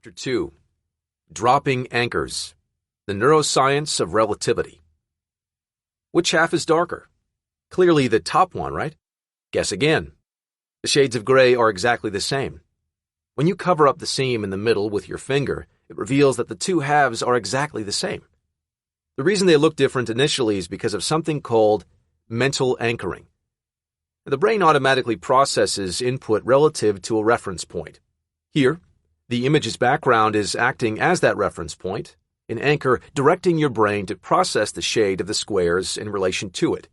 Chapter 2. Dropping Anchors. The Neuroscience of Relativity. Which half is darker? Clearly the top one, right? Guess again. The shades of gray are exactly the same. When you cover up the seam in the middle with your finger, it reveals that the two halves are exactly the same. The reason they look different initially is because of something called mental anchoring. The brain automatically processes input relative to a reference point. Here, the image's background is acting as that reference point, an anchor directing your brain to process the shade of the squares in relation to it,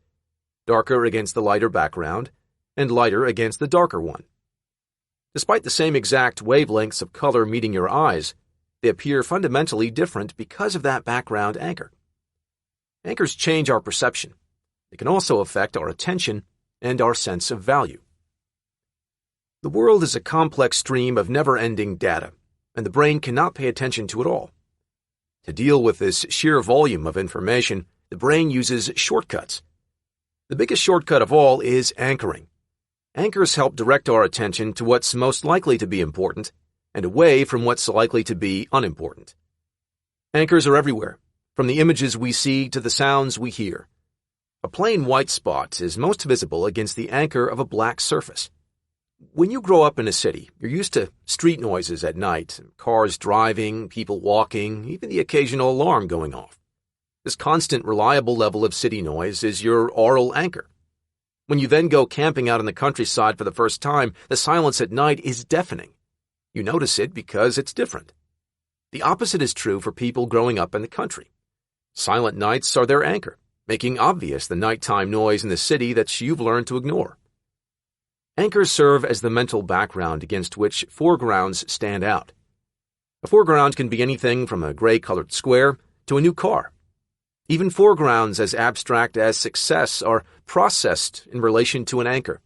darker against the lighter background, and lighter against the darker one. Despite the same exact wavelengths of color meeting your eyes, they appear fundamentally different because of that background anchor. Anchors change our perception. They can also affect our attention and our sense of value. The world is a complex stream of never-ending data, and the brain cannot pay attention to it all. To deal with this sheer volume of information, the brain uses shortcuts. The biggest shortcut of all is anchoring. Anchors help direct our attention to what's most likely to be important and away from what's likely to be unimportant. Anchors are everywhere, from the images we see to the sounds we hear. A plain white spot is most visible against the anchor of a black surface. When you grow up in a city, you're used to street noises at night, cars driving, people walking, even the occasional alarm going off. This constant, reliable level of city noise is your aural anchor. When you then go camping out in the countryside for the first time, the silence at night is deafening. You notice it because it's different. The opposite is true for people growing up in the country. Silent nights are their anchor, making obvious the nighttime noise in the city that you've learned to ignore. Anchors serve as the mental background against which foregrounds stand out. A foreground can be anything from a gray-colored square to a new car. Even foregrounds as abstract as success are processed in relation to an anchor.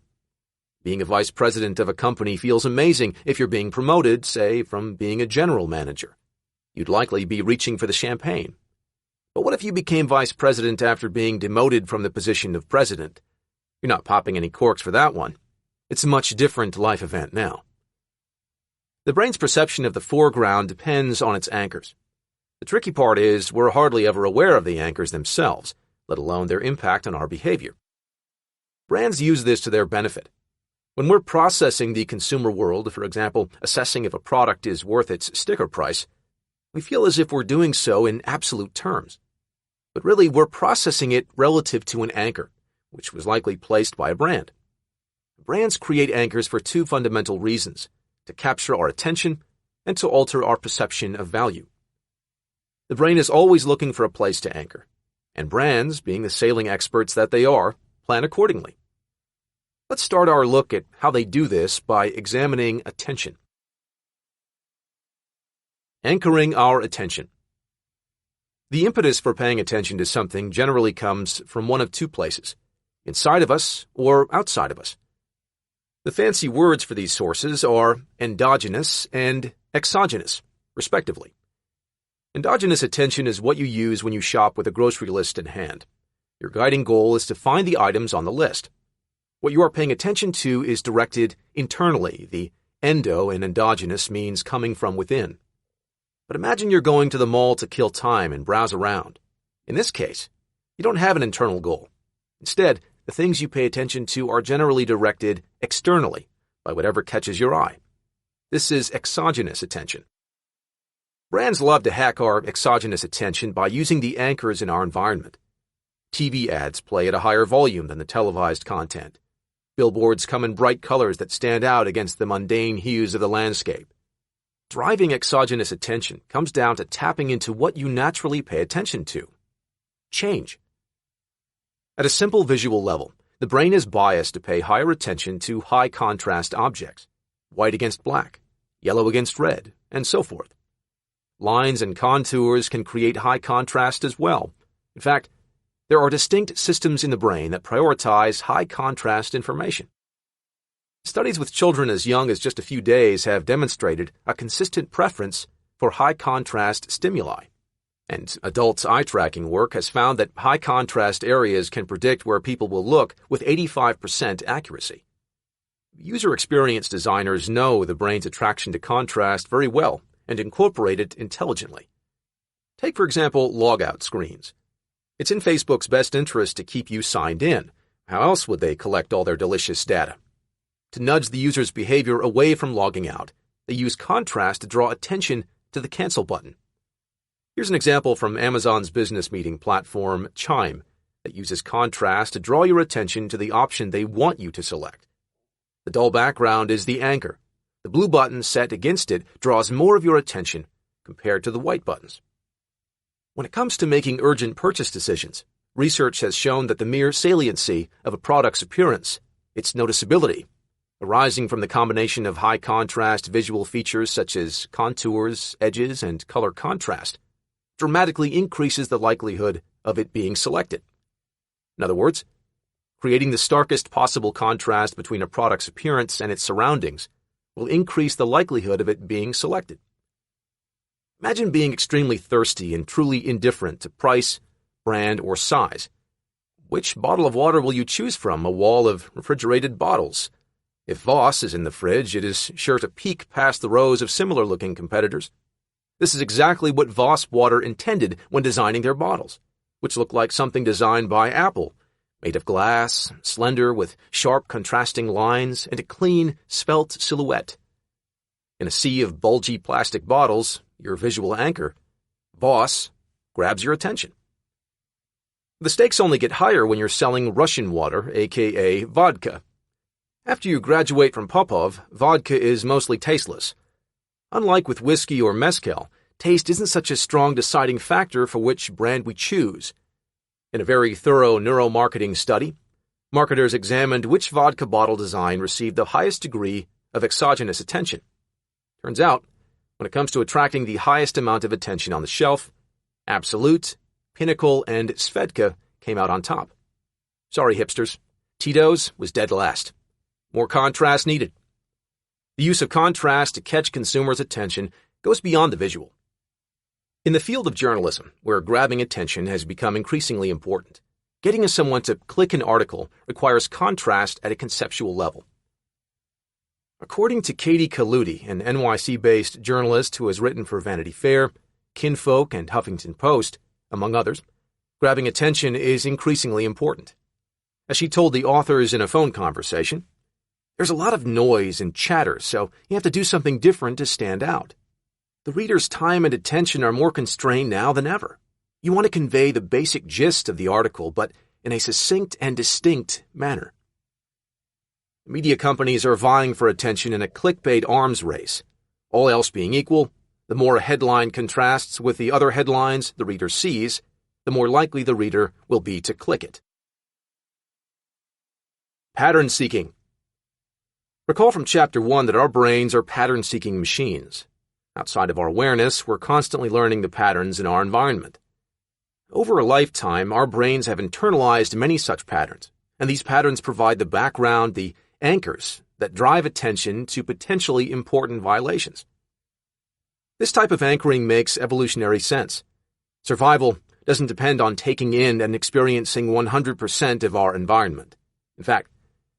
Being a vice president of a company feels amazing if you're being promoted, say, from being a general manager. You'd likely be reaching for the champagne. But what if you became vice president after being demoted from the position of president? You're not popping any corks for that one. It's a much different life event now. The brain's perception of the foreground depends on its anchors. The tricky part is we're hardly ever aware of the anchors themselves, let alone their impact on our behavior. Brands use this to their benefit. When we're processing the consumer world, for example, assessing if a product is worth its sticker price, we feel as if we're doing so in absolute terms. But really, we're processing it relative to an anchor, which was likely placed by a brand. Brands create anchors for two fundamental reasons: to capture our attention and to alter our perception of value. The brain is always looking for a place to anchor, and brands, being the sailing experts that they are, plan accordingly. Let's start our look at how they do this by examining attention. Anchoring our attention. The impetus for paying attention to something generally comes from one of two places: inside of us or outside of us. The fancy words for these sources are endogenous and exogenous, respectively. Endogenous attention is what you use when you shop with a grocery list in hand. Your guiding goal is to find the items on the list. What you are paying attention to is directed internally. The endo in endogenous means coming from within. But imagine you're going to the mall to kill time and browse around. In this case, you don't have an internal goal. Instead, the things you pay attention to are generally directed externally by whatever catches your eye. This is exogenous attention. Brands love to hack our exogenous attention by using the anchors in our environment. TV ads play at a higher volume than the televised content. Billboards come in bright colors that stand out against the mundane hues of the landscape. Driving exogenous attention comes down to tapping into what you naturally pay attention to: change. At a simple visual level, the brain is biased to pay higher attention to high-contrast objects: white against black, yellow against red, and so forth. Lines and contours can create high contrast as well. In fact, there are distinct systems in the brain that prioritize high-contrast information. Studies with children as young as just a few days have demonstrated a consistent preference for high-contrast stimuli. And adults' eye-tracking work has found that high-contrast areas can predict where people will look with 85% accuracy. User experience designers know the brain's attraction to contrast very well and incorporate it intelligently. Take, for example, logout screens. It's in Facebook's best interest to keep you signed in. How else would they collect all their delicious data? To nudge the user's behavior away from logging out, they use contrast to draw attention to the cancel button. Here's an example from Amazon's business meeting platform, Chime, that uses contrast to draw your attention to the option they want you to select. The dull background is the anchor. The blue button set against it draws more of your attention compared to the white buttons. When it comes to making urgent purchase decisions, research has shown that the mere saliency of a product's appearance, its noticeability, arising from the combination of high-contrast visual features such as contours, edges, and color contrast, dramatically increases the likelihood of it being selected. In other words, creating the starkest possible contrast between a product's appearance and its surroundings will increase the likelihood of it being selected. Imagine being extremely thirsty and truly indifferent to price, brand, or size. Which bottle of water will you choose from a wall of refrigerated bottles? If Voss is in the fridge, it is sure to peek past the rows of similar-looking competitors. This is exactly what Voss Water intended when designing their bottles, which look like something designed by Apple, made of glass, slender with sharp contrasting lines, and a clean, svelte silhouette. In a sea of bulgy plastic bottles, your visual anchor, Voss, grabs your attention. The stakes only get higher when you're selling Russian water, aka vodka. After you graduate from Popov, vodka is mostly tasteless. Unlike with whiskey or mezcal, taste isn't such a strong deciding factor for which brand we choose. In a very thorough neuromarketing study, marketers examined which vodka bottle design received the highest degree of exogenous attention. Turns out, when it comes to attracting the highest amount of attention on the shelf, Absolut, Pinnacle, and Svedka came out on top. Sorry, hipsters. Tito's was dead last. More contrast needed. The use of contrast to catch consumers' attention goes beyond the visual. In the field of journalism, where grabbing attention has become increasingly important, getting someone to click an article requires contrast at a conceptual level. According to Katie Kaludi, an NYC-based journalist who has written for Vanity Fair, Kinfolk, and Huffington Post, among others, grabbing attention is increasingly important. As she told the authors in a phone conversation, there's a lot of noise and chatter, so you have to do something different to stand out. The reader's time and attention are more constrained now than ever. You want to convey the basic gist of the article, but in a succinct and distinct manner. Media companies are vying for attention in a clickbait arms race. All else being equal, the more a headline contrasts with the other headlines the reader sees, the more likely the reader will be to click it. Pattern seeking. Recall from Chapter 1 that our brains are pattern-seeking machines. Outside of our awareness, we're constantly learning the patterns in our environment. Over a lifetime, our brains have internalized many such patterns, and these patterns provide the background, the anchors that drive attention to potentially important violations. This type of anchoring makes evolutionary sense. Survival doesn't depend on taking in and experiencing 100% of our environment. In fact,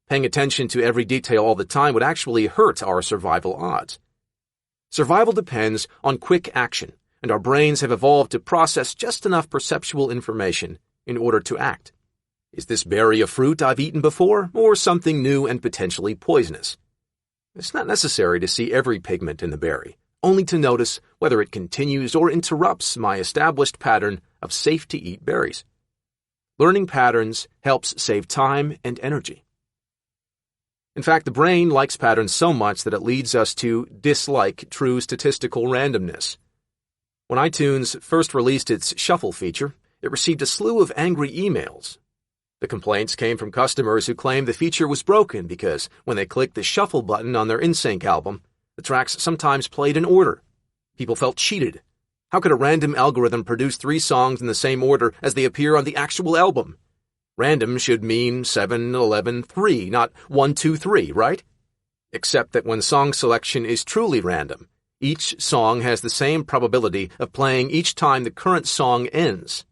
paying attention to every detail all the time would actually hurt our survival odds. Survival depends on quick action, and our brains have evolved to process just enough perceptual information in order to act. Is this berry a fruit I've eaten before, or something new and potentially poisonous? It's not necessary to see every pigment in the berry, only to notice whether it continues or interrupts my established pattern of safe-to-eat berries. Learning patterns helps save time and energy. In fact, the brain likes patterns so much that it leads us to dislike true statistical randomness. When iTunes first released its Shuffle feature, it received a slew of angry emails. The complaints came from customers who claimed the feature was broken because when they clicked the Shuffle button on their NSYNC album, the tracks sometimes played in order. People felt cheated. How could a random algorithm produce 3 songs in the same order as they appear on the actual album? Random should mean 7, 11, 3, not 1, 2, 3, right? Except that when song selection is truly random, each song has the same probability of playing each time the current song ends.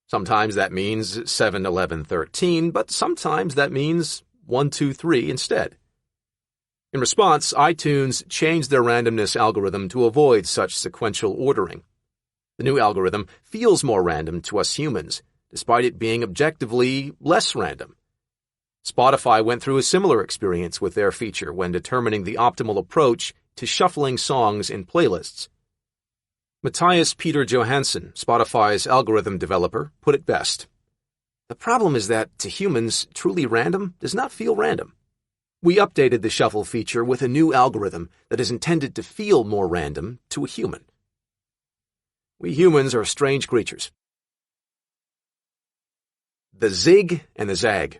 Sometimes that means 7, 11, 13, but sometimes that means 1, 2, 3 instead. In response, iTunes changed their randomness algorithm to avoid such sequential ordering. The new algorithm feels more random to us humans, despite it being objectively less random. Spotify went through a similar experience with their feature when determining the optimal approach to shuffling songs in playlists. Matthias Peter Johansson, Spotify's algorithm developer, put it best. The problem is that, to humans, truly random does not feel random. We updated the shuffle feature with a new algorithm that is intended to feel more random to a human. We humans are strange creatures. The zig and the zag.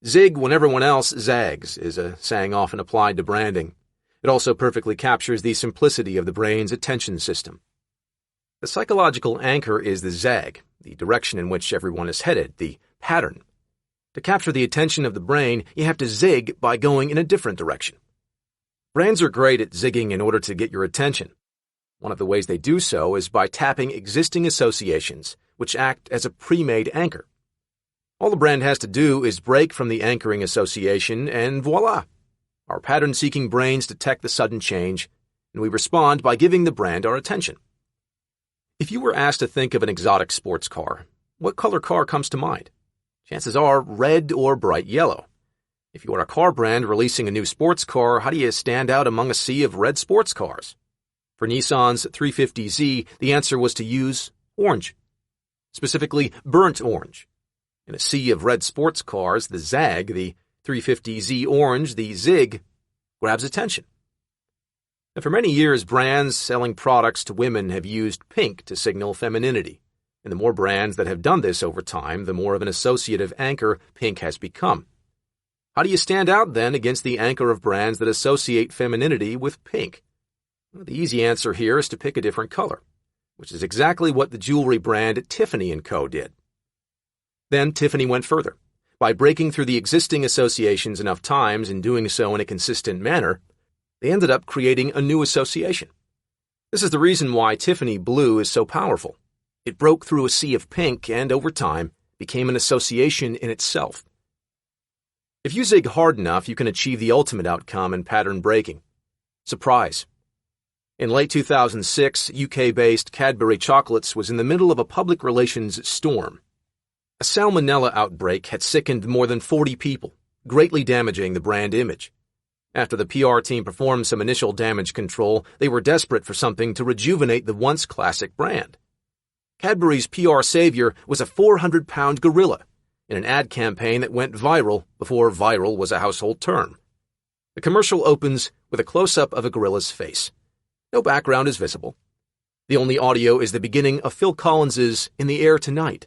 Zig when everyone else zags is a saying often applied to branding. It also perfectly captures the simplicity of the brain's attention system. The psychological anchor is the zag, the direction in which everyone is headed, the pattern. To capture the attention of the brain, you have to zig by going in a different direction. Brands are great at zigging in order to get your attention. One of the ways they do so is by tapping existing associations, which act as a pre-made anchor. All the brand has to do is break from the anchoring association, and voila! Our pattern-seeking brains detect the sudden change, and we respond by giving the brand our attention. If you were asked to think of an exotic sports car, what color car comes to mind? Chances are red or bright yellow. If you are a car brand releasing a new sports car, how do you stand out among a sea of red sports cars? For Nissan's 350Z, the answer was to use orange. Specifically, burnt orange. In a sea of red sports cars, the zag, the 350Z orange, the zig, grabs attention. And for many years, brands selling products to women have used pink to signal femininity. And the more brands that have done this over time, the more of an associative anchor pink has become. How do you stand out, then, against the anchor of brands that associate femininity with pink? Well, the easy answer here is to pick a different color, which is exactly what the jewelry brand Tiffany & Co. did. Then Tiffany went further. By breaking through the existing associations enough times and doing so in a consistent manner, they ended up creating a new association. This is the reason why Tiffany blue is so powerful. It broke through a sea of pink and, over time, became an association in itself. If you zig hard enough, you can achieve the ultimate outcome in pattern breaking. Surprise. In late 2006, UK-based Cadbury Chocolates was in the middle of a public relations storm. A salmonella outbreak had sickened more than 40 people, greatly damaging the brand image. After the PR team performed some initial damage control, they were desperate for something to rejuvenate the once classic brand. Cadbury's PR savior was a 400-pound gorilla in an ad campaign that went viral before viral was a household term. The commercial opens with a close-up of a gorilla's face. No background is visible. The only audio is the beginning of Phil Collins's In the Air Tonight,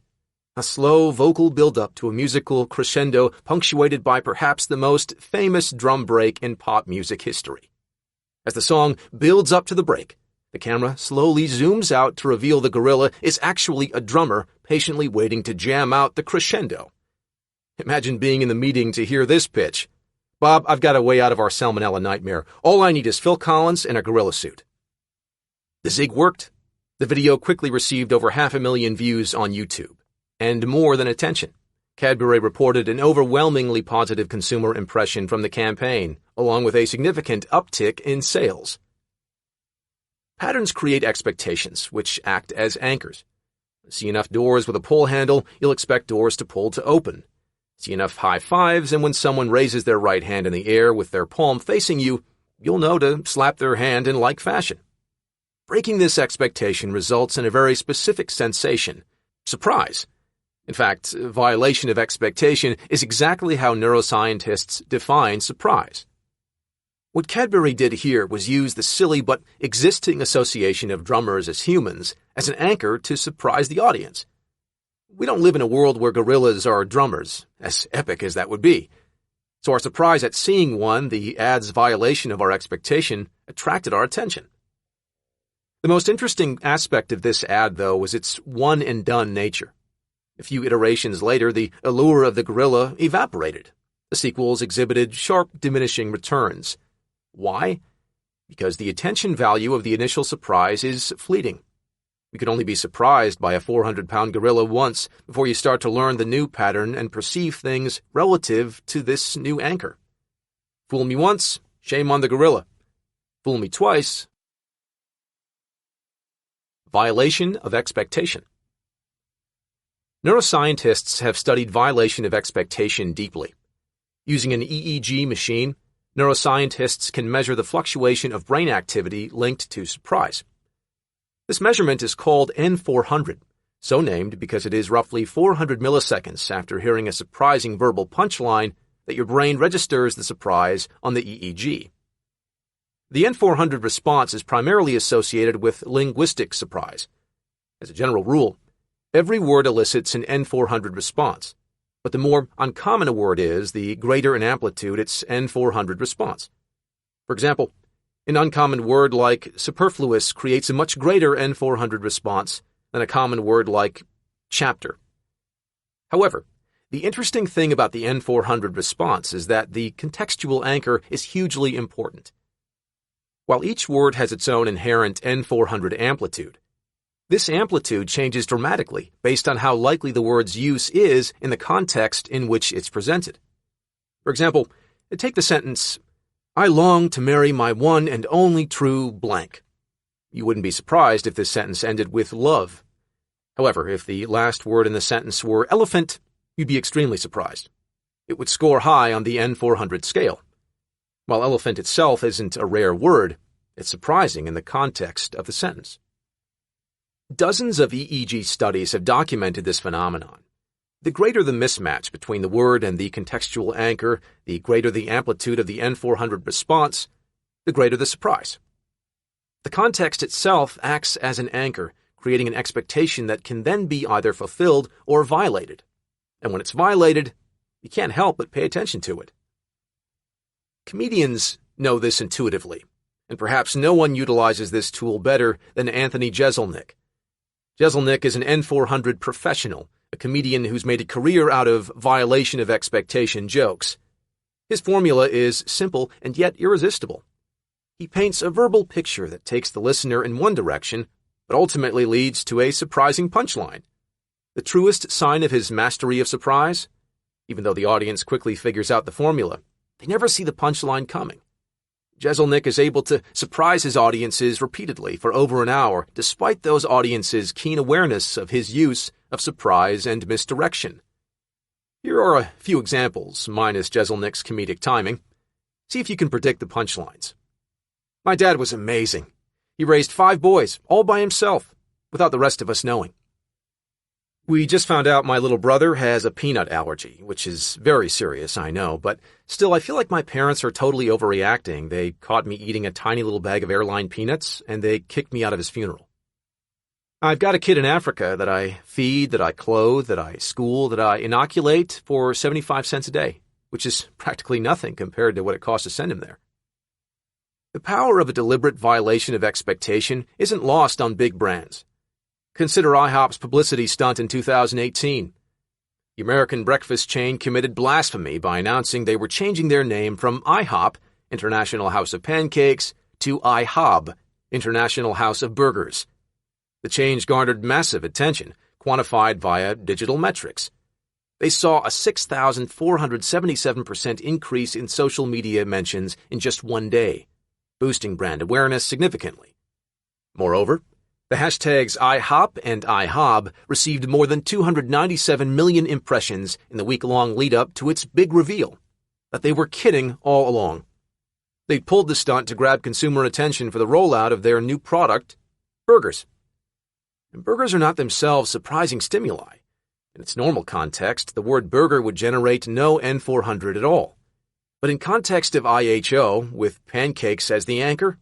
a slow vocal build-up to a musical crescendo punctuated by perhaps the most famous drum break in pop music history. As the song builds up to the break, the camera slowly zooms out to reveal the gorilla is actually a drummer patiently waiting to jam out the crescendo. Imagine being in the meeting to hear this pitch. Bob, I've got a way out of our salmonella nightmare. All I need is Phil Collins and a gorilla suit. The zig worked. The video quickly received over 500,000 views on YouTube. And more than attention. Cadbury reported an overwhelmingly positive consumer impression from the campaign, along with a significant uptick in sales. Patterns create expectations, which act as anchors. See enough doors with a pull handle, you'll expect doors to pull to open. See enough high fives, and when someone raises their right hand in the air with their palm facing you, you'll know to slap their hand in like fashion. Breaking this expectation results in a very specific sensation, surprise. In fact, violation of expectation is exactly how neuroscientists define surprise. What Cadbury did here was use the silly but existing association of drummers as humans as an anchor to surprise the audience. We don't live in a world where gorillas are drummers, as epic as that would be. So our surprise at seeing one, the ad's violation of our expectation, attracted our attention. The most interesting aspect of this ad, though, was its one-and-done nature. A few iterations later, the allure of the gorilla evaporated. The sequels exhibited sharp diminishing returns. Why? Because the attention value of the initial surprise is fleeting. You can only be surprised by a 400-pound gorilla once before you start to learn the new pattern and perceive things relative to this new anchor. Fool me once, shame on the gorilla. Fool me twice. Violation of expectation. Neuroscientists have studied violation of expectation deeply. Using an EEG machine, neuroscientists can measure the fluctuation of brain activity linked to surprise. This measurement is called N400, so named because it is roughly 400 milliseconds after hearing a surprising verbal punchline that your brain registers the surprise on the EEG. The N400 response is primarily associated with linguistic surprise. As a general rule, every word elicits an N400 response, but the more uncommon a word is, the greater in amplitude its N400 response. For example, an uncommon word like superfluous creates a much greater N400 response than a common word like chapter. However, the interesting thing about the N400 response is that the contextual anchor is hugely important. While each word has its own inherent N400 amplitude, this amplitude changes dramatically based on how likely the word's use is in the context in which it's presented. For example, take the sentence, "I long to marry my one and only true blank." You wouldn't be surprised if this sentence ended with love. However, if the last word in the sentence were elephant, you'd be extremely surprised. It would score high on the N400 scale. While elephant itself isn't a rare word, it's surprising in the context of the sentence. Dozens of EEG studies have documented this phenomenon. The greater the mismatch between the word and the contextual anchor, the greater the amplitude of the N400 response, the greater the surprise. The context itself acts as an anchor, creating an expectation that can then be either fulfilled or violated. And when it's violated, you can't help but pay attention to it. Comedians know this intuitively, and perhaps no one utilizes this tool better than Anthony Jeselnik. Jeselnik is an N400 professional, a comedian who's made a career out of violation of expectation jokes. His formula is simple and yet irresistible. He paints a verbal picture that takes the listener in one direction, but ultimately leads to a surprising punchline. The truest sign of his mastery of surprise? Even though the audience quickly figures out the formula, they never see the punchline coming. Jeselnik is able to surprise his audiences repeatedly for over an hour, despite those audiences' keen awareness of his use of surprise and misdirection. Here are a few examples, minus Jeselnik's comedic timing. See if you can predict the punchlines. My dad was amazing. He raised 5 boys, all by himself, without the rest of us knowing. We just found out my little brother has a peanut allergy, which is very serious, I know, but still I feel like my parents are totally overreacting. They caught me eating a tiny little bag of airline peanuts, and they kicked me out of his funeral. I've got a kid in Africa that I feed, that I clothe, that I school, that I inoculate for 75 cents a day, which is practically nothing compared to what it costs to send him there. The power of a deliberate violation of expectation isn't lost on big brands. Consider IHOP's publicity stunt in 2018. The American breakfast chain committed blasphemy by announcing they were changing their name from IHOP, International House of Pancakes, to IHOB, International House of Burgers. The change garnered massive attention, quantified via digital metrics. They saw a 6,477% increase in social media mentions in just one day, boosting brand awareness significantly. Moreover, the hashtags IHOP and IHOB received more than 297 million impressions in the week-long lead-up to its big reveal that they were kidding all along. They pulled the stunt to grab consumer attention for the rollout of their new product, burgers. And burgers are not themselves surprising stimuli. In its normal context, the word burger would generate no N400 at all. But in context of IHO, with pancakes as the anchor,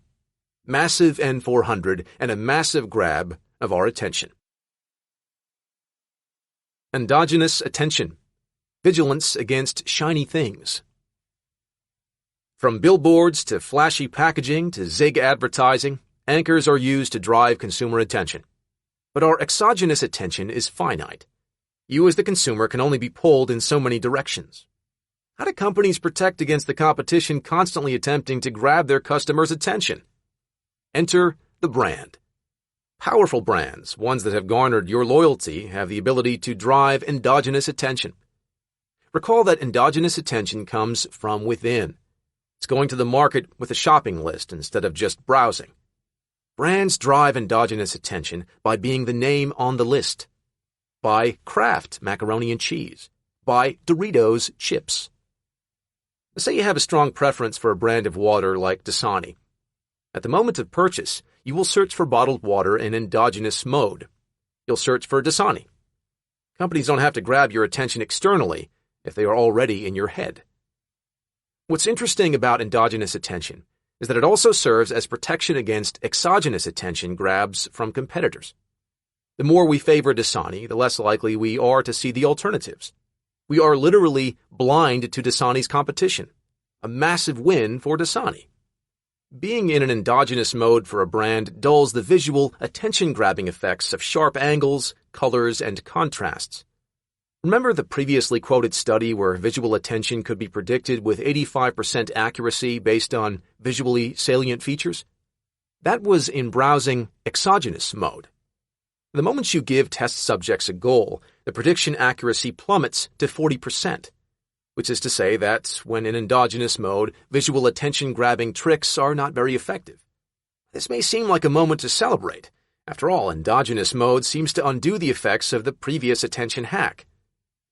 massive N400 and a massive grab of our attention. Endogenous attention. Vigilance against shiny things. From billboards to flashy packaging to zig advertising, anchors are used to drive consumer attention. But our exogenous attention is finite. You as the consumer can only be pulled in so many directions. How do companies protect against the competition constantly attempting to grab their customers' attention? Enter the brand. Powerful brands, ones that have garnered your loyalty, have the ability to drive endogenous attention. Recall that endogenous attention comes from within. It's going to the market with a shopping list instead of just browsing. Brands drive endogenous attention by being the name on the list. Buy Kraft macaroni and cheese. Buy Doritos chips. Say you have a strong preference for a brand of water like Dasani. At the moment of purchase, you will search for bottled water in endogenous mode. You'll search for Dasani. Companies don't have to grab your attention externally if they are already in your head. What's interesting about endogenous attention is that it also serves as protection against exogenous attention grabs from competitors. The more we favor Dasani, the less likely we are to see the alternatives. We are literally blind to Dasani's competition. A massive win for Dasani. Being in an endogenous mode for a brand dulls the visual, attention-grabbing effects of sharp angles, colors, and contrasts. Remember the previously quoted study where visual attention could be predicted with 85% accuracy based on visually salient features? That was in browsing exogenous mode. The moment you give test subjects a goal, the prediction accuracy plummets to 40%, which is to say that, when in endogenous mode, visual attention-grabbing tricks are not very effective. This may seem like a moment to celebrate. After all, endogenous mode seems to undo the effects of the previous attention hack.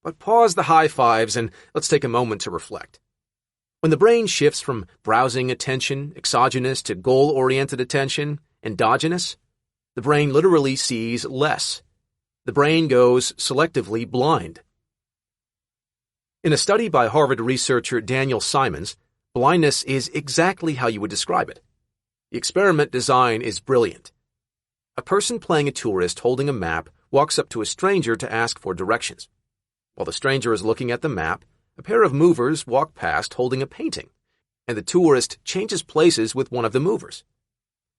But pause the high fives and let's take a moment to reflect. When the brain shifts from browsing attention, exogenous, to goal-oriented attention, endogenous, the brain literally sees less. The brain goes selectively blind. In a study by Harvard researcher Daniel Simons, blindness is exactly how you would describe it. The experiment design is brilliant. A person playing a tourist holding a map walks up to a stranger to ask for directions. While the stranger is looking at the map, a pair of movers walk past holding a painting, and the tourist changes places with one of the movers.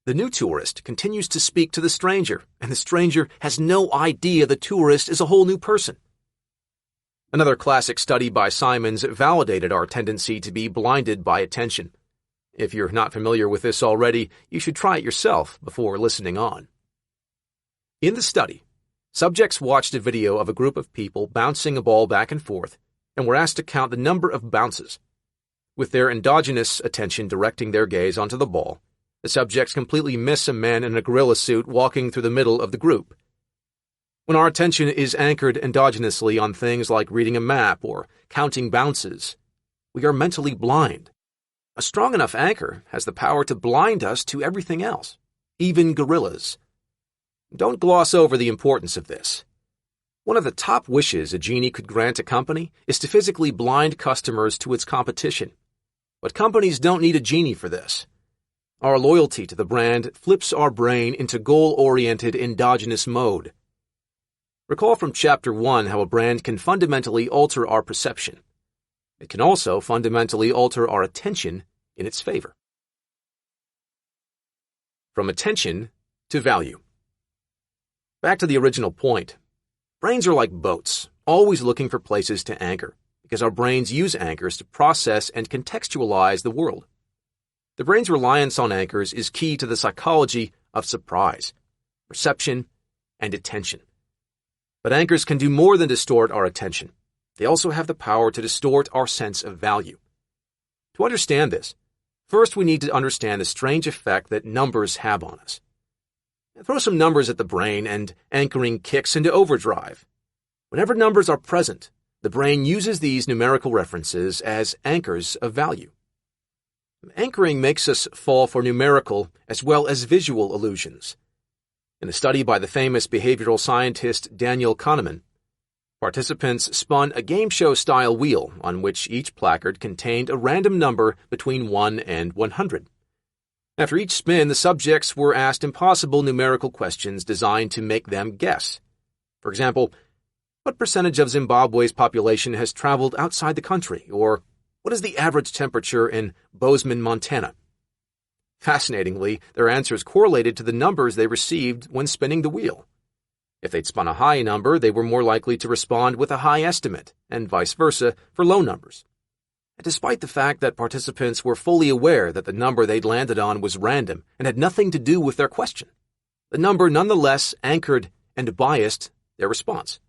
The new tourist continues to speak to the stranger, and the stranger has no idea the tourist is a whole new person. Another classic study by Simons validated our tendency to be blinded by attention. If you're not familiar with this already, you should try it yourself before listening on. In the study, subjects watched a video of a group of people bouncing a ball back and forth and were asked to count the number of bounces. With their endogenous attention directing their gaze onto the ball, the subjects completely miss a man in a gorilla suit walking through the middle of the group. When our attention is anchored endogenously on things like reading a map or counting bounces, we are mentally blind. A strong enough anchor has the power to blind us to everything else, even gorillas. Don't gloss over the importance of this. One of the top wishes a genie could grant a company is to physically blind customers to its competition. But companies don't need a genie for this. Our loyalty to the brand flips our brain into goal-oriented endogenous mode. Recall from Chapter 1 how a brand can fundamentally alter our perception. It can also fundamentally alter our attention in its favor. From attention to value. Back to the original point. Brains are like boats, always looking for places to anchor, because our brains use anchors to process and contextualize the world. The brain's reliance on anchors is key to the psychology of surprise, perception, and attention. But anchors can do more than distort our attention. They also have the power to distort our sense of value. To understand this, first we need to understand the strange effect that numbers have on us. Throw some numbers at the brain and anchoring kicks into overdrive. Whenever numbers are present, the brain uses these numerical references as anchors of value. Anchoring makes us fall for numerical as well as visual illusions. In a study by the famous behavioral scientist Daniel Kahneman, participants spun a game show-style wheel on which each placard contained a random number between 1 and 100. After each spin, the subjects were asked impossible numerical questions designed to make them guess. For example, what percentage of Zimbabwe's population has traveled outside the country? Or what is the average temperature in Bozeman, Montana? Fascinatingly, their answers correlated to the numbers they received when spinning the wheel. If they'd spun a high number, they were more likely to respond with a high estimate, and vice versa for low numbers. And despite the fact that participants were fully aware that the number they'd landed on was random and had nothing to do with their question, the number nonetheless anchored and biased their response.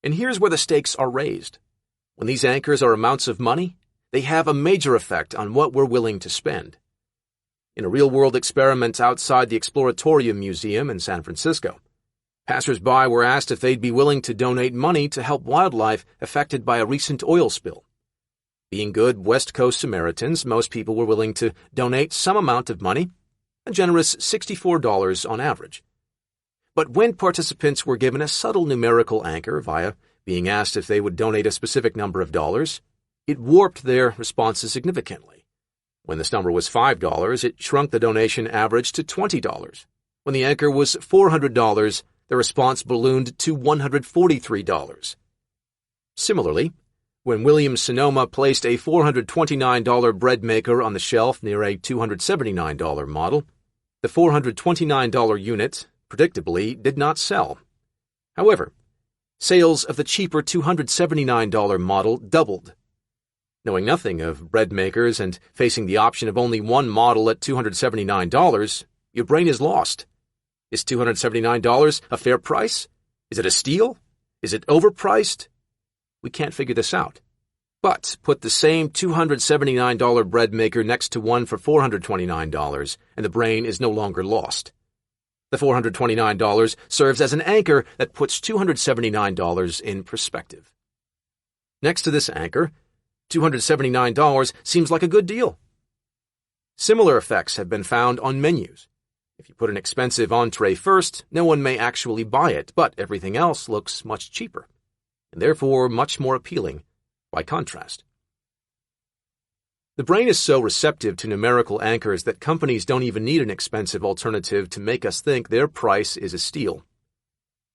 And here's where the stakes are raised. When these anchors are amounts of money, they have a major effect on what we're willing to spend. In a real-world experiment outside the Exploratorium Museum in San Francisco, passers-by were asked if they'd be willing to donate money to help wildlife affected by a recent oil spill. Being good West Coast Samaritans, most people were willing to donate some amount of money, a generous $64 on average. But when participants were given a subtle numerical anchor via being asked if they would donate a specific number of dollars, it warped their responses significantly. When this number was $5, it shrunk the donation average to $20. When the anchor was $400, the response ballooned to $143. Similarly, when Williams-Sonoma placed a $429 bread maker on the shelf near a $279 model, the $429 unit, predictably, did not sell. However, sales of the cheaper $279 model doubled. Knowing nothing of bread makers and facing the option of only one model at $279, your brain is lost. Is $279 a fair price? Is it a steal? Is it overpriced? We can't figure this out. But put the same $279 bread maker next to one for $429, and the brain is no longer lost. The $429 serves as an anchor that puts $279 in perspective. Next to this anchor, $279 seems like a good deal. Similar effects have been found on menus. If you put an expensive entree first, no one may actually buy it, but everything else looks much cheaper, and therefore much more appealing by contrast. The brain is so receptive to numerical anchors that companies don't even need an expensive alternative to make us think their price is a steal.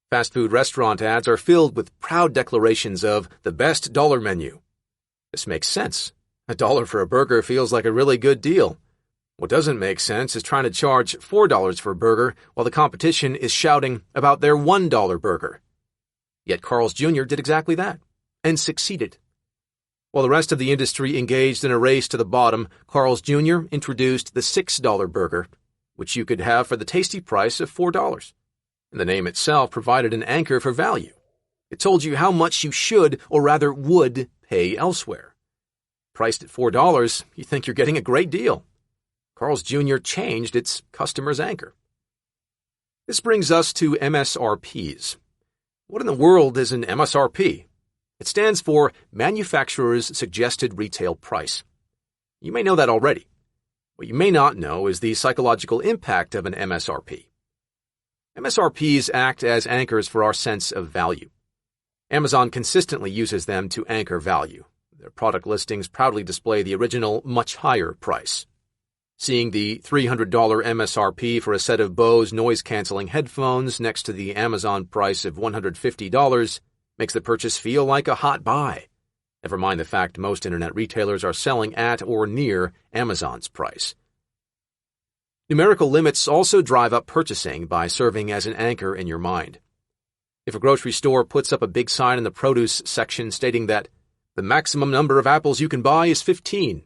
Fast food restaurant ads are filled with proud declarations of the best dollar menu. This makes sense. $1 for a burger feels like a really good deal. What doesn't make sense is trying to charge $4 for a burger while the competition is shouting about their $1 burger. Yet Carl's Jr. did exactly that, and succeeded. While the rest of the industry engaged in a race to the bottom, Carl's Jr. introduced the $6 burger, which you could have for the tasty price of $4. And the name itself provided an anchor for value. It told you how much you should, or rather would, pay elsewhere. Priced at $4, you think you're getting a great deal. Carl's Jr. changed its customer's anchor. This brings us to MSRPs. What in the world is an MSRP? It stands for Manufacturer's Suggested Retail Price. You may know that already. What you may not know is the psychological impact of an MSRP. MSRPs act as anchors for our sense of value. Amazon consistently uses them to anchor value. Their product listings proudly display the original, much higher price. Seeing the $300 MSRP for a set of Bose noise-canceling headphones next to the Amazon price of $150 makes the purchase feel like a hot buy. Never mind the fact most internet retailers are selling at or near Amazon's price. Numerical limits also drive up purchasing by serving as an anchor in your mind. If a grocery store puts up a big sign in the produce section stating that the maximum number of apples you can buy is 15,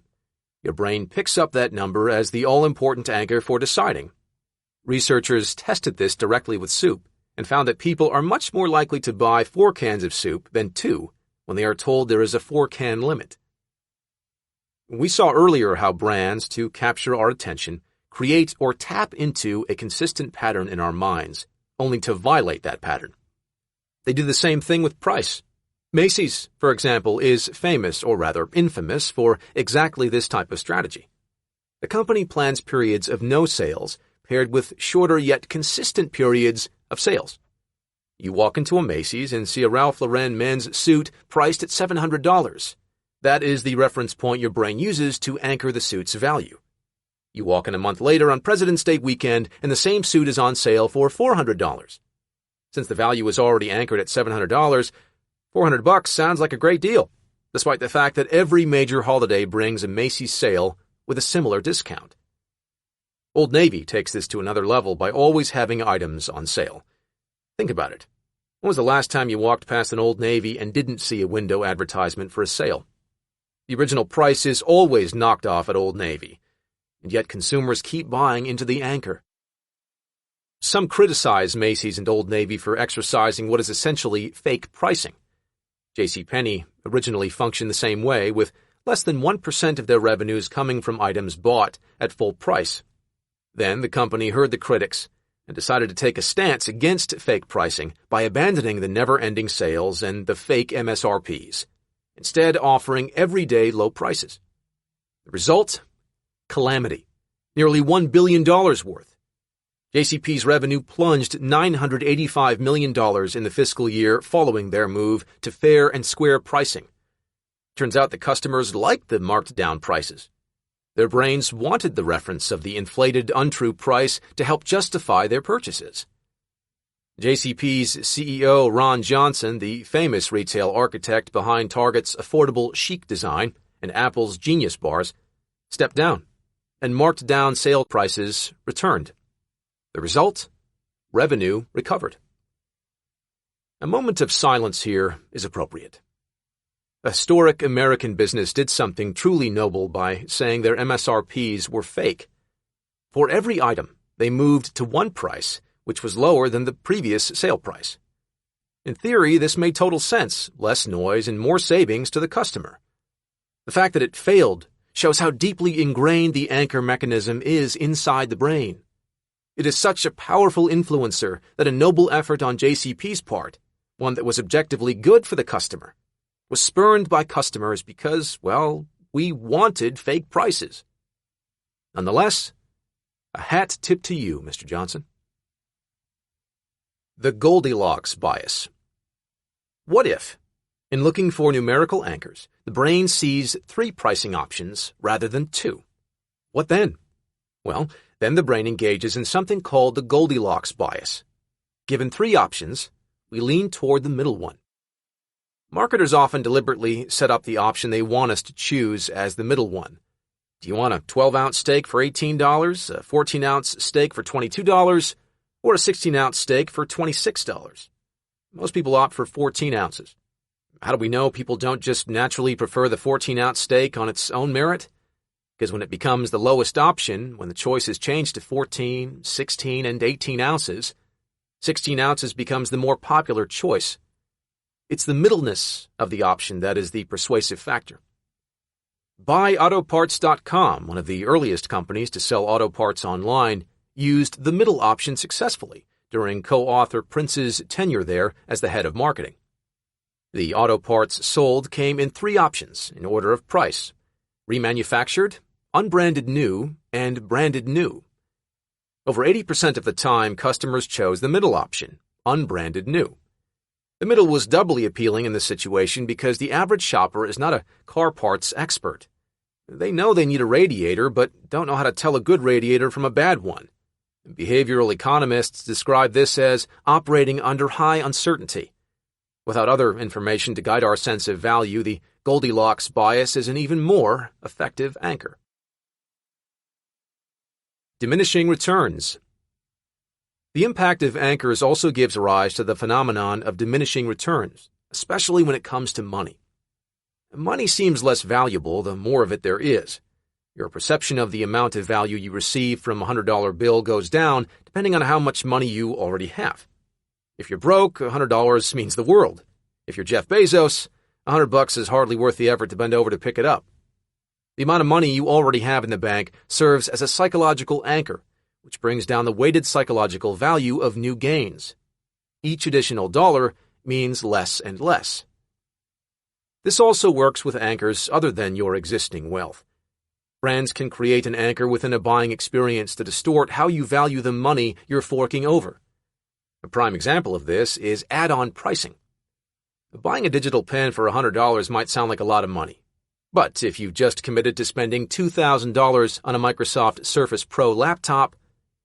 your brain picks up that number as the all-important anchor for deciding. Researchers tested this directly with soup and found that people are much more likely to buy 4 cans of soup than 2 when they are told there is a 4-can limit. We saw earlier how brands, to capture our attention, create or tap into a consistent pattern in our minds, only to violate that pattern. They do the same thing with price. Macy's, for example, is famous, or rather infamous, for exactly this type of strategy. The company plans periods of no sales paired with shorter yet consistent periods of sales. You walk into a Macy's and see a Ralph Lauren men's suit priced at $700. That is the reference point your brain uses to anchor the suit's value. You walk in a month later on President's Day weekend and the same suit is on sale for $400. Since the value is already anchored at $700, $400 sounds like a great deal, despite the fact that every major holiday brings a Macy's sale with a similar discount. Old Navy takes this to another level by always having items on sale. Think about it. When was the last time you walked past an Old Navy and didn't see a window advertisement for a sale? The original price is always knocked off at Old Navy, and yet consumers keep buying into the anchor. Some criticize Macy's and Old Navy for exercising what is essentially fake pricing. JCPenney originally functioned the same way, with less than 1% of their revenues coming from items bought at full price. Then the company heard the critics and decided to take a stance against fake pricing by abandoning the never-ending sales and the fake MSRPs, instead offering everyday low prices. The result? Calamity. Nearly $1 billion worth. JCP's revenue plunged $985 million in the fiscal year following their move to fair and square pricing. Turns out the customers liked the marked-down prices. Their brains wanted the reference of the inflated, untrue price to help justify their purchases. JCP's CEO Ron Johnson, the famous retail architect behind Target's affordable chic design and Apple's Genius bars, stepped down, and marked-down sale prices returned. The result? Revenue recovered. A moment of silence here is appropriate. A historic American business did something truly noble by saying their MSRPs were fake. For every item, they moved to one price, which was lower than the previous sale price. In theory, this made total sense, less noise and more savings to the customer. The fact that it failed shows how deeply ingrained the anchor mechanism is inside the brain. It is such a powerful influencer that a noble effort on JCP's part, one that was objectively good for the customer, was spurned by customers because, well, we wanted fake prices. Nonetheless, a hat tip to you, Mr. Johnson. The Goldilocks bias. What if, in looking for numerical anchors, the brain sees 3 pricing options rather than 2? What then? Well, then the brain engages in something called the Goldilocks bias. Given 3 options, we lean toward the middle one. Marketers often deliberately set up the option they want us to choose as the middle one. Do you want a 12-ounce steak for $18, a 14-ounce steak for $22, or a 16-ounce steak for $26? Most people opt for 14 ounces. How do we know people don't just naturally prefer the 14-ounce steak on its own merit? Because when it becomes the lowest option, when the choice is changed to 14, 16, and 18 ounces, 16 ounces becomes the more popular choice. It's the middleness of the option that is the persuasive factor. BuyAutoParts.com, one of the earliest companies to sell auto parts online, used the middle option successfully during co-author Prince's tenure there as the head of marketing. The auto parts sold came in 3 options in order of price: remanufactured, unbranded new, and branded new. Over 80% of the time, customers chose the middle option, unbranded new. The middle was doubly appealing in this situation because the average shopper is not a car parts expert. They know they need a radiator, but don't know how to tell a good radiator from a bad one. Behavioral economists describe this as operating under high uncertainty. Without other information to guide our sense of value, the Goldilocks bias is an even more effective anchor. Diminishing returns. The impact of anchors also gives rise to the phenomenon of diminishing returns, especially when it comes to money. Money seems less valuable the more of it there is. Your perception of the amount of value you receive from a $100 bill goes down depending on how much money you already have. If you're broke, $100 means the world. If you're Jeff Bezos, $100 is hardly worth the effort to bend over to pick it up. The amount of money you already have in the bank serves as a psychological anchor, which brings down the weighted psychological value of new gains. Each additional dollar means less and less. This also works with anchors other than your existing wealth. Brands can create an anchor within a buying experience to distort how you value the money you're forking over. A prime example of this is add-on pricing. Buying a digital pen for $100 might sound like a lot of money. But if you've just committed to spending $2,000 on a Microsoft Surface Pro laptop,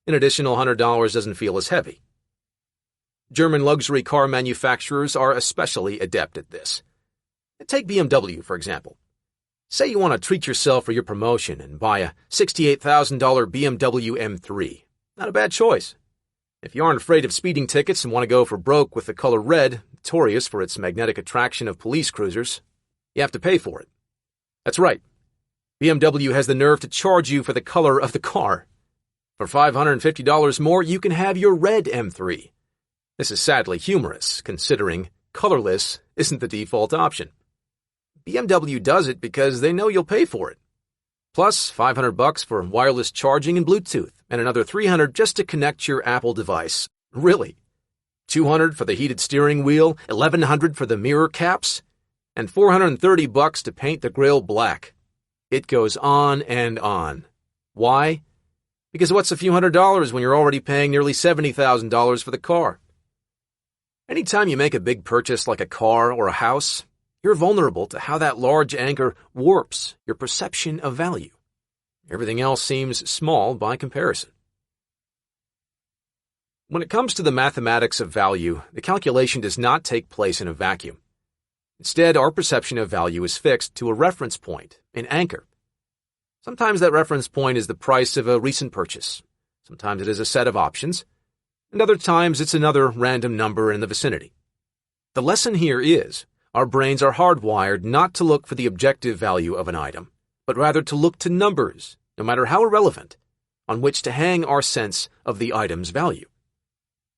an additional $100 doesn't feel as heavy. German luxury car manufacturers are especially adept at this. Take BMW, for example. Say you want to treat yourself for your promotion and buy a $68,000 BMW M3. Not a bad choice. If you aren't afraid of speeding tickets and want to go for broke with the color red, notorious for its magnetic attraction of police cruisers, you have to pay for it. That's right. BMW has the nerve to charge you for the color of the car. For $550 more, you can have your red M3. This is sadly humorous, considering colorless isn't the default option. BMW does it because they know you'll pay for it. Plus $500 for wireless charging and Bluetooth, and another $300 just to connect your Apple device. Really? $200 for the heated steering wheel, $1,100 for the mirror caps, and $430 to paint the grille black. It goes on and on. Why? Because what's a few $100s when you're already paying nearly $70,000 for the car? Anytime you make a big purchase like a car or a house, you're vulnerable to how that large anchor warps your perception of value. Everything else seems small by comparison. When it comes to the mathematics of value, the calculation does not take place in a vacuum. Instead, our perception of value is fixed to a reference point, an anchor. Sometimes that reference point is the price of a recent purchase. Sometimes it is a set of options. And other times it's another random number in the vicinity. The lesson here is, our brains are hardwired not to look for the objective value of an item, but rather to look to numbers, no matter how irrelevant, on which to hang our sense of the item's value.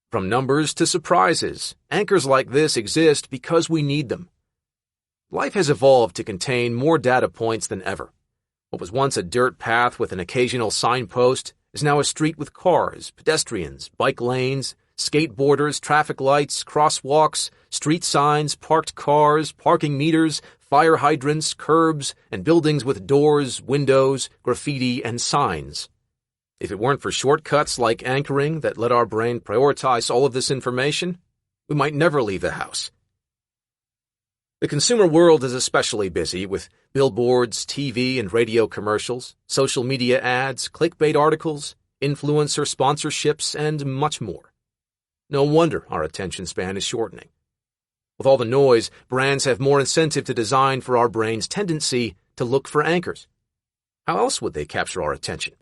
From numbers to surprises, anchors like this exist because we need them. Life has evolved to contain more data points than ever. What was once a dirt path with an occasional signpost is now a street with cars, pedestrians, bike lanes, skateboarders, traffic lights, crosswalks, street signs, parked cars, parking meters, fire hydrants, curbs, and buildings with doors, windows, graffiti, and signs. If it weren't for shortcuts like anchoring that let our brain prioritize all of this information, we might never leave the house. The consumer world is especially busy with billboards, TV and radio commercials, social media ads, clickbait articles, influencer sponsorships, and much more. No wonder our attention span is shortening. With all the noise, brands have more incentive to design for our brain's tendency to look for anchors. How else would they capture our attention?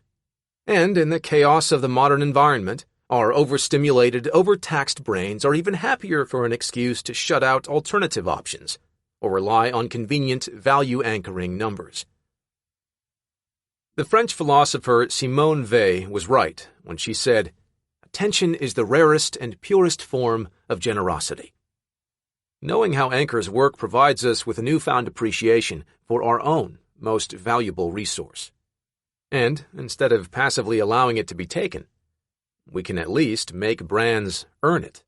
And in the chaos of the modern environment, our overstimulated, overtaxed brains are even happier for an excuse to shut out alternative options or rely on convenient value-anchoring numbers. The French philosopher Simone Weil was right when she said, "Attention is the rarest and purest form of generosity." Knowing how anchors work provides us with a newfound appreciation for our own most valuable resource. And instead of passively allowing it to be taken, we can at least make brands earn it.